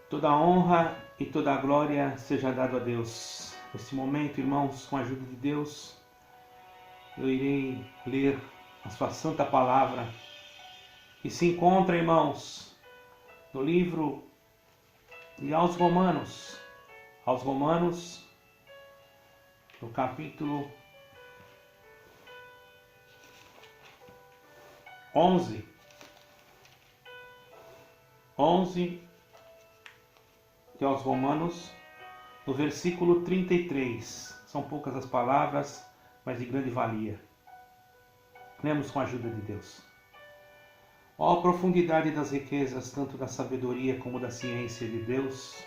Toda a honra e toda a glória seja dado a Deus. Neste momento, irmãos, com a ajuda de Deus, eu irei ler a sua santa palavra, que se encontra, irmãos, no livro de aos Romanos, no capítulo 11 de aos Romanos, no versículo 33. São poucas as palavras, mas de grande valia. Lemos com a ajuda de Deus. Ó a profundidade das riquezas, tanto da sabedoria como da ciência de Deus.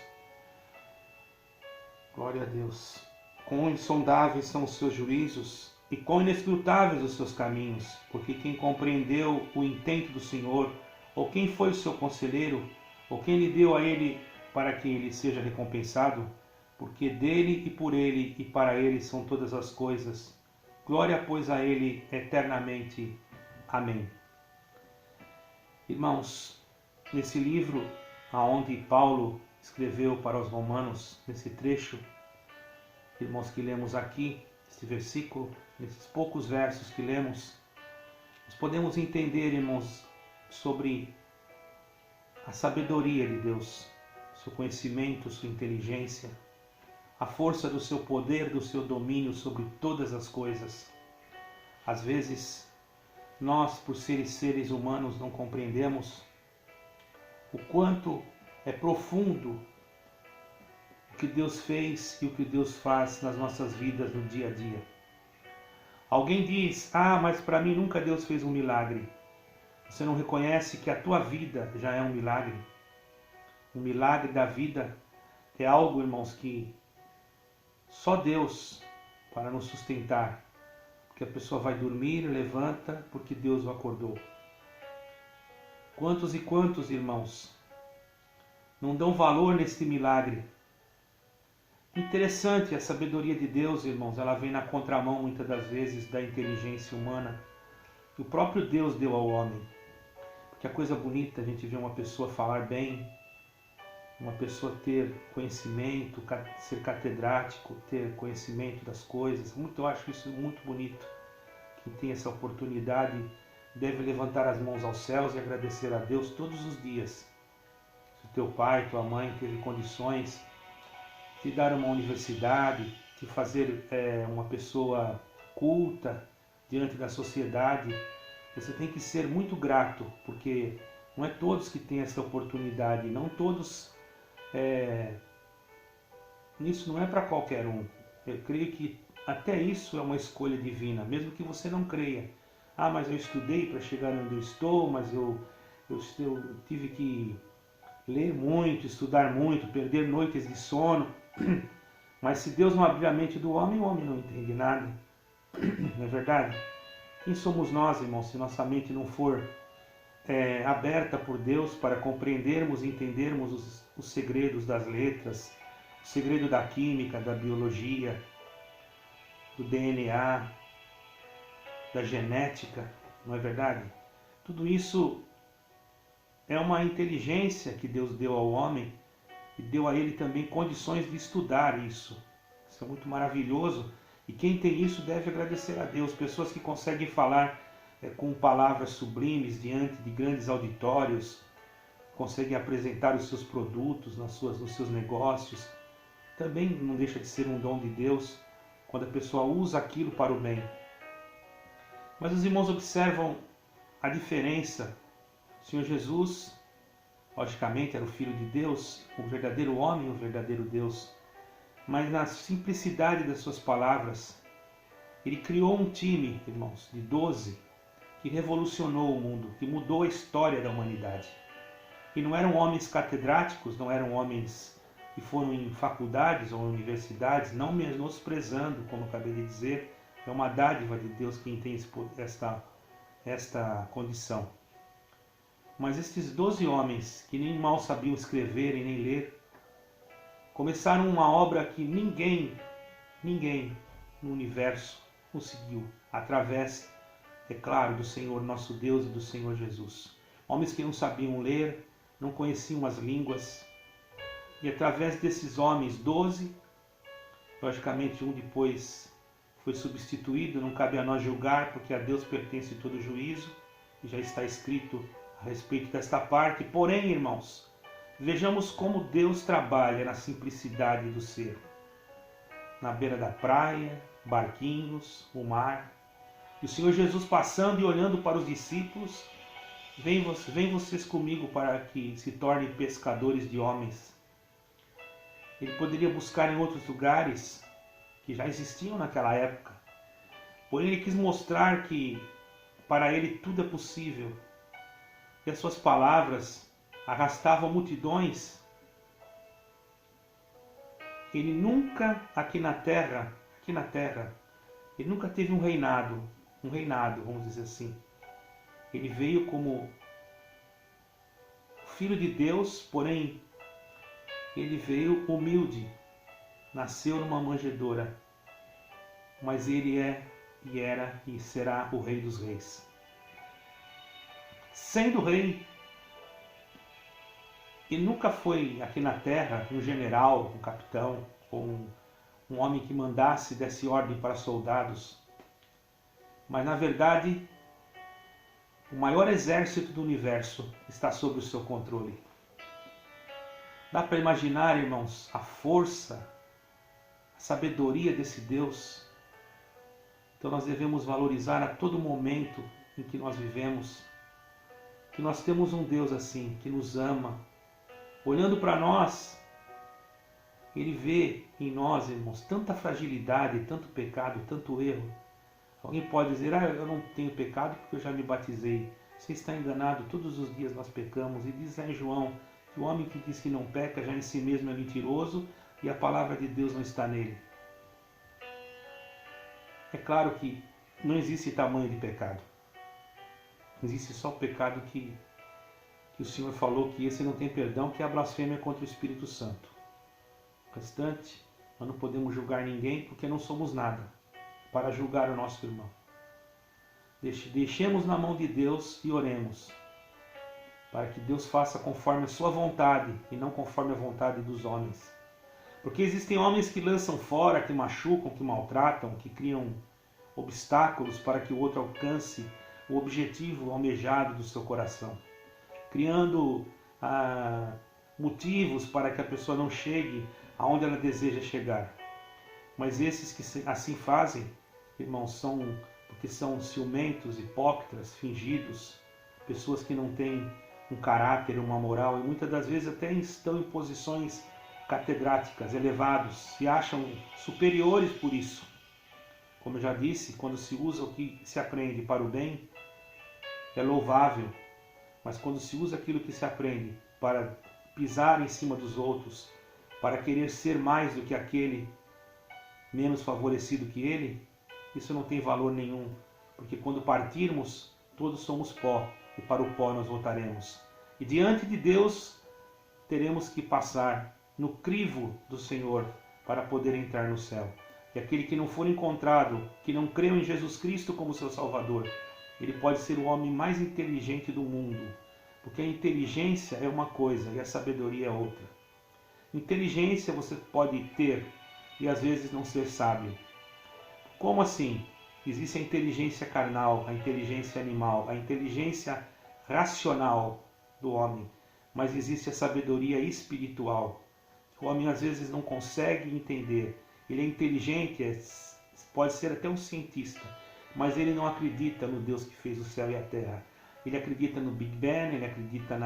Glória a Deus. Quão insondáveis são os seus juízos e quão inescrutáveis os seus caminhos, porque quem compreendeu o intento do Senhor, ou quem foi o seu conselheiro, ou quem lhe deu a ele para que ele seja recompensado, porque dele e por ele e para ele são todas as coisas. Glória, pois, a ele eternamente. Amém. Irmãos, nesse livro aonde Paulo escreveu para os romanos, nesse trecho, irmãos, que lemos aqui, este versículo, nesses poucos versos que lemos, nós podemos entender, irmãos, sobre a sabedoria de Deus, seu conhecimento, sua inteligência, a força do seu poder, do seu domínio sobre todas as coisas. Às vezes, nós, por seres humanos, não compreendemos o quanto é profundo o que Deus fez e o que Deus faz nas nossas vidas no dia a dia. Alguém diz: mas para mim nunca Deus fez um milagre. Você não reconhece que a tua vida já é um milagre? O milagre da vida é algo, irmãos, que só Deus para nos sustentar. Porque a pessoa vai dormir, levanta, porque Deus o acordou. Quantos e quantos, irmãos, não dão valor nesse milagre? Interessante, a sabedoria de Deus, irmãos, ela vem na contramão muitas das vezes da inteligência humana que o próprio Deus deu ao homem. Porque a coisa bonita, a gente vê uma pessoa falar bem, uma pessoa ter conhecimento, ser catedrático, ter conhecimento das coisas. Eu acho isso muito bonito. Quem tem essa oportunidade deve levantar as mãos aos céus e agradecer a Deus todos os dias. Se o teu pai, tua mãe teve condições de dar uma universidade, de fazer uma pessoa culta diante da sociedade, você tem que ser muito grato, porque não é todos que têm essa oportunidade, não todos. Isso não é para qualquer um. Eu creio que até isso é uma escolha divina, mesmo que você não creia. Mas eu estudei para chegar onde eu estou, mas eu tive que ler muito, estudar muito, perder noites de sono. Mas se Deus não abrir a mente do homem, o homem não entende nada. Não é verdade? Quem somos nós, irmãos, se nossa mente não for aberta por Deus para compreendermos e entendermos os segredos das letras, o segredo da química, da biologia, do DNA, da genética, não é verdade? Tudo isso é uma inteligência que Deus deu ao homem e deu a ele também condições de estudar isso. Isso é muito maravilhoso e quem tem isso deve agradecer a Deus. Pessoas que conseguem falar com palavras sublimes diante de grandes auditórios, conseguem apresentar os seus produtos nos seus negócios, também não deixa de ser um dom de Deus quando a pessoa usa aquilo para o bem. Mas os irmãos observam a diferença. O Senhor Jesus, logicamente, era o Filho de Deus, o verdadeiro homem, o verdadeiro Deus. Mas na simplicidade das suas palavras, ele criou um time, irmãos, de 12, que revolucionou o mundo, que mudou a história da humanidade. E não eram homens catedráticos, não eram homens que foram em faculdades ou universidades, não menosprezando, como acabei de dizer, é uma dádiva de Deus quem tem esta condição. Mas estes 12 homens, que nem mal sabiam escrever e nem ler, começaram uma obra que ninguém no universo conseguiu, através, é claro, do Senhor nosso Deus e do Senhor Jesus. Homens que não sabiam ler, não conheciam as línguas, E através desses homens, 12, logicamente um depois foi substituído, não cabe a nós julgar, porque a Deus pertence todo o juízo, e já está escrito a respeito desta parte. Porém, irmãos, vejamos como Deus trabalha na simplicidade do ser. Na beira da praia, barquinhos, o mar, e o Senhor Jesus passando e olhando para os discípulos, vem vocês comigo para que se tornem pescadores de homens. Ele poderia buscar em outros lugares que já existiam naquela época, porém ele quis mostrar que para ele tudo é possível, e as suas palavras arrastavam multidões. Ele nunca aqui na terra, ele nunca teve um reinado, vamos dizer assim. Ele veio como filho de Deus, porém ele veio humilde, nasceu numa manjedoura, mas ele é e era e será o Rei dos Reis. Sendo rei, ele nunca foi aqui na terra um general, um capitão, ou um homem que mandasse, desse ordem para soldados. Mas na verdade, o maior exército do universo está sob o seu controle. Dá para imaginar, irmãos, a força, a sabedoria desse Deus? Então nós devemos valorizar a todo momento em que nós vivemos, que nós temos um Deus assim, que nos ama. Olhando para nós, Ele vê em nós, irmãos, tanta fragilidade, tanto pecado, tanto erro. Alguém pode dizer, eu não tenho pecado porque eu já me batizei. Você está enganado, todos os dias nós pecamos. E diz em João que o homem que diz que não peca já em si mesmo é mentiroso e a palavra de Deus não está nele. É claro que não existe tamanho de pecado. Existe só o pecado que o Senhor falou que esse não tem perdão, que é a blasfêmia contra o Espírito Santo. O restante, nós não podemos julgar ninguém porque não somos nada para julgar o nosso irmão. Deixemos na mão de Deus e oremos, para que Deus faça conforme a sua vontade e não conforme a vontade dos homens. Porque existem homens que lançam fora, que machucam, que maltratam, que criam obstáculos para que o outro alcance o objetivo almejado do seu coração, criando motivos para que a pessoa não chegue aonde ela deseja chegar. Mas esses que assim fazem, irmãos, porque são ciumentos, hipócritas, fingidos, pessoas que não têm um caráter, uma moral, e muitas das vezes até estão em posições catedráticas, elevados, se acham superiores por isso. Como eu já disse, quando se usa o que se aprende para o bem, é louvável, mas quando se usa aquilo que se aprende para pisar em cima dos outros, para querer ser mais do que aquele menos favorecido que ele, isso não tem valor nenhum, porque quando partirmos, todos somos pó, e para o pó nós voltaremos. E diante de Deus, teremos que passar no crivo do Senhor para poder entrar no céu. E aquele que não for encontrado, que não creu em Jesus Cristo como seu Salvador, ele pode ser o homem mais inteligente do mundo, porque a inteligência é uma coisa e a sabedoria é outra. Inteligência você pode ter e às vezes não ser sábio. Como assim? Existe a inteligência carnal, a inteligência animal, a inteligência racional do homem, mas existe a sabedoria espiritual. O homem às vezes não consegue entender. Ele é inteligente, pode ser até um cientista, mas ele não acredita no Deus que fez o céu e a terra. Ele acredita no Big Bang, ele acredita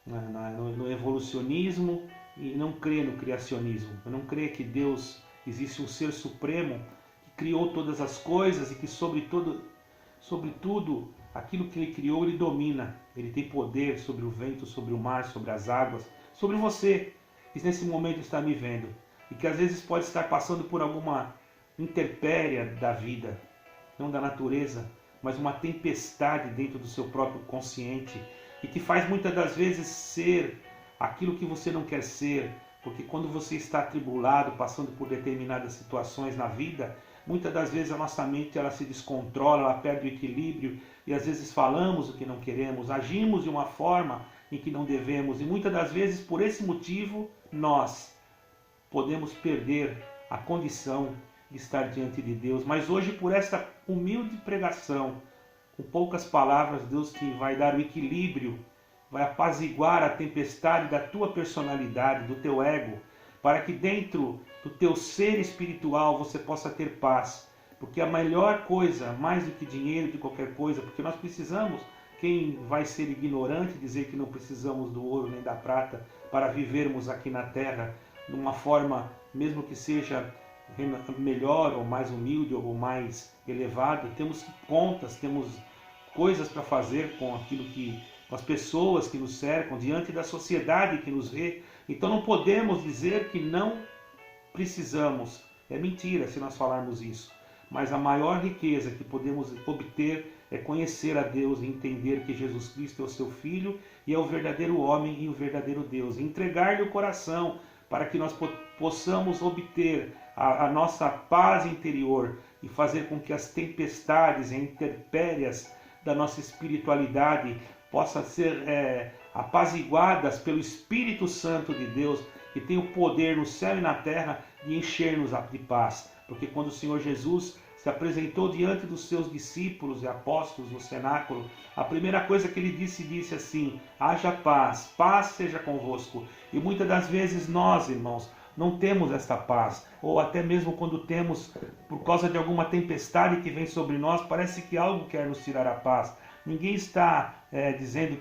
no evolucionismo e não crê no criacionismo. Não crê que Deus existe um ser supremo que criou todas as coisas e que sobre tudo aquilo que ele criou ele domina. Ele tem poder sobre o vento, sobre o mar, sobre as águas, sobre você que nesse momento está me vendo e que às vezes pode estar passando por alguma intempérie da vida, não da natureza, mas uma tempestade dentro do seu próprio consciente e que faz muitas das vezes ser aquilo que você não quer ser, porque quando você está atribulado, passando por determinadas situações na vida, muitas das vezes a nossa mente ela se descontrola, ela perde o equilíbrio e às vezes falamos o que não queremos, agimos de uma forma em que não devemos. E muitas das vezes, por esse motivo, nós podemos perder a condição de estar diante de Deus. Mas hoje, por essa humilde pregação, com poucas palavras, Deus que vai dar o equilíbrio, vai apaziguar a tempestade da tua personalidade, do teu ego, para que dentro do teu ser espiritual você possa ter paz. Porque a melhor coisa, mais do que dinheiro, de qualquer coisa, porque nós precisamos, quem vai ser ignorante dizer que não precisamos do ouro nem da prata para vivermos aqui na terra de uma forma, mesmo que seja melhor ou mais humilde ou mais elevada, temos contas, temos coisas para fazer com aquilo que, com as pessoas que nos cercam, diante da sociedade que nos vê. Então não podemos dizer que não precisamos. É mentira se nós falarmos isso. Mas a maior riqueza que podemos obter é conhecer a Deus e entender que Jesus Cristo é o seu Filho e é o verdadeiro homem e o verdadeiro Deus. Entregar-lhe o coração para que nós possamos obter a nossa paz interior e fazer com que as tempestades e intempéries da nossa espiritualidade possam ser apaziguadas pelo Espírito Santo de Deus, que tem o poder no céu e na terra de encher-nos de paz. Porque quando o Senhor Jesus se apresentou diante dos seus discípulos e apóstolos no cenáculo, a primeira coisa que ele disse assim: haja paz, paz seja convosco. E muitas das vezes nós, irmãos, não temos esta paz, ou até mesmo quando temos, por causa de alguma tempestade que vem sobre nós, parece que algo quer nos tirar a paz. Ninguém está dizendo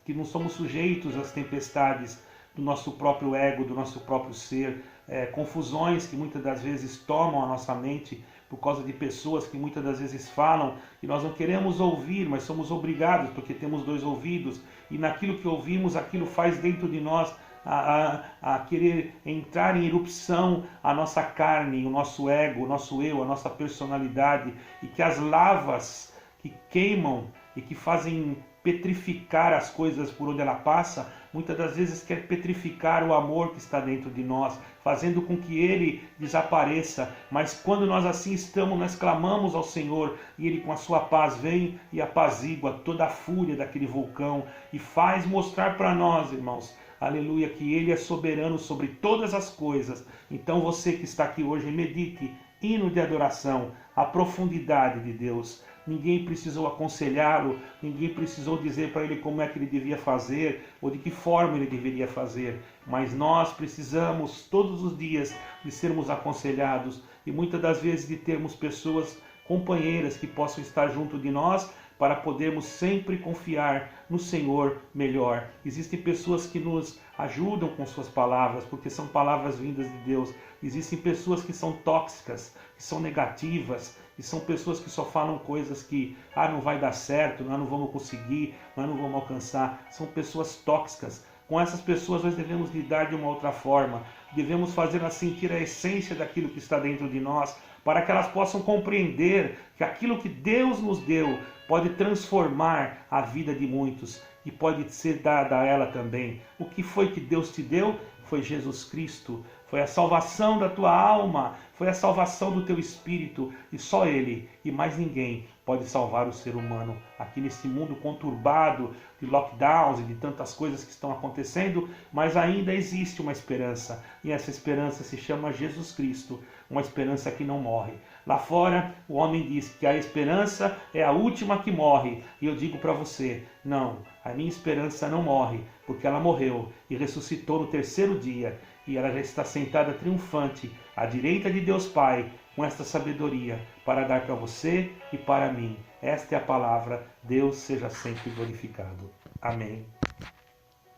que não somos sujeitos às tempestades do nosso próprio ego, do nosso próprio ser, confusões que muitas das vezes tomam a nossa mente por causa de pessoas que muitas das vezes falam e nós não queremos ouvir, mas somos obrigados porque temos dois ouvidos e naquilo que ouvimos, aquilo faz dentro de nós a querer entrar em erupção a nossa carne, o nosso ego, o nosso eu, a nossa personalidade, e que as lavas que queimam e que fazem petrificar as coisas por onde ela passa, muitas das vezes quer petrificar o amor que está dentro de nós, fazendo com que ele desapareça. Mas quando nós assim estamos, nós clamamos ao Senhor e ele com a sua paz vem e apazigua toda a fúria daquele vulcão e faz mostrar para nós, irmãos, aleluia, que ele é soberano sobre todas as coisas. Então você que está aqui hoje, medite, hino de adoração, a profundidade de Deus. Ninguém precisou aconselhá-lo, ninguém precisou dizer para ele como é que ele devia fazer ou de que forma ele deveria fazer. Mas nós precisamos todos os dias de sermos aconselhados e muitas das vezes de termos pessoas companheiras que possam estar junto de nós para podermos sempre confiar no Senhor melhor. Existem pessoas que nos ajudam com suas palavras, porque são palavras vindas de Deus. Existem pessoas que são tóxicas, que são negativas, e são pessoas que só falam coisas que não vai dar certo, nós não vamos conseguir, nós não vamos alcançar. São pessoas tóxicas. Com essas pessoas nós devemos lidar de uma outra forma. Devemos fazer-las sentir a essência daquilo que está dentro de nós, para que elas possam compreender que aquilo que Deus nos deu pode transformar a vida de muitos e pode ser dada a ela também. O que foi que Deus te deu? Foi Jesus Cristo. Foi a salvação da tua alma, foi a salvação do teu espírito, e só Ele e mais ninguém pode salvar o ser humano aqui nesse mundo conturbado de lockdowns e de tantas coisas que estão acontecendo, mas ainda existe uma esperança, e essa esperança se chama Jesus Cristo, uma esperança que não morre. Lá fora o homem diz que a esperança é a última que morre, e eu digo para você, não, a minha esperança não morre, porque ela morreu e ressuscitou no terceiro dia, e ela já está sentada triunfante à direita de Deus Pai, com esta sabedoria para dar para você e para mim. Esta é a palavra. Deus seja sempre glorificado. Amém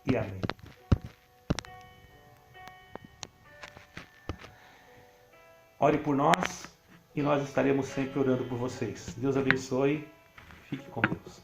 e amém. Ore por nós e nós estaremos sempre orando por vocês. Deus abençoe. Fique com Deus.